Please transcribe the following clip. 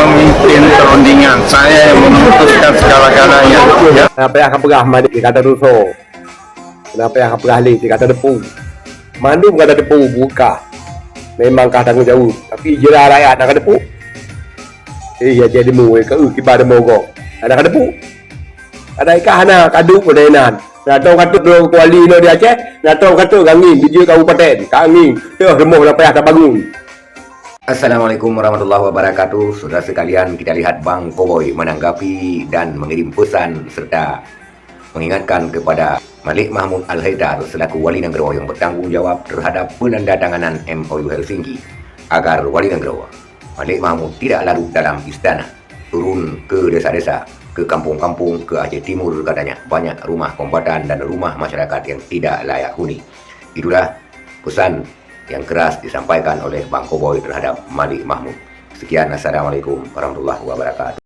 memimpin perundingan, saya yang memutuskan segala-galanya. Ya. Kenapa yang akan perah mandi kata dosa? Kenapa yang akan perah li kata depu? Mandum kata depu buka. Memangkah tanggung jawab, tapi jelah rakyat nak depu. Ya jadi mu ke kibar mogo. Ada kata depu. Ada ikahana kadu pedenan. Nak tahu kata do kuali lo dia Aceh, nak tahu kata gangi di kabupaten, kangi. Teh remoh nak payah tak bangun. Assalamualaikum warahmatullahi wabarakatuh. Saudara sekalian, kita lihat Bang Cowboy menanggapi dan mengirim pesan serta mengingatkan kepada Malik Mahmud Al-Haidar selaku Wali Negara yang bertanggung jawab terhadap penandatanganan MOU Helsinki agar Wali Negara Malik Mahmud tidak larut dalam istana, turun ke desa-desa, ke kampung-kampung, ke Aceh Timur katanya. Banyak rumah kombatan dan rumah masyarakat yang tidak layak huni. Itulah pesan yang keras disampaikan oleh Bang Cowboy terhadap Malik Mahmud. Sekian, assalamualaikum warahmatullahi wabarakatuh.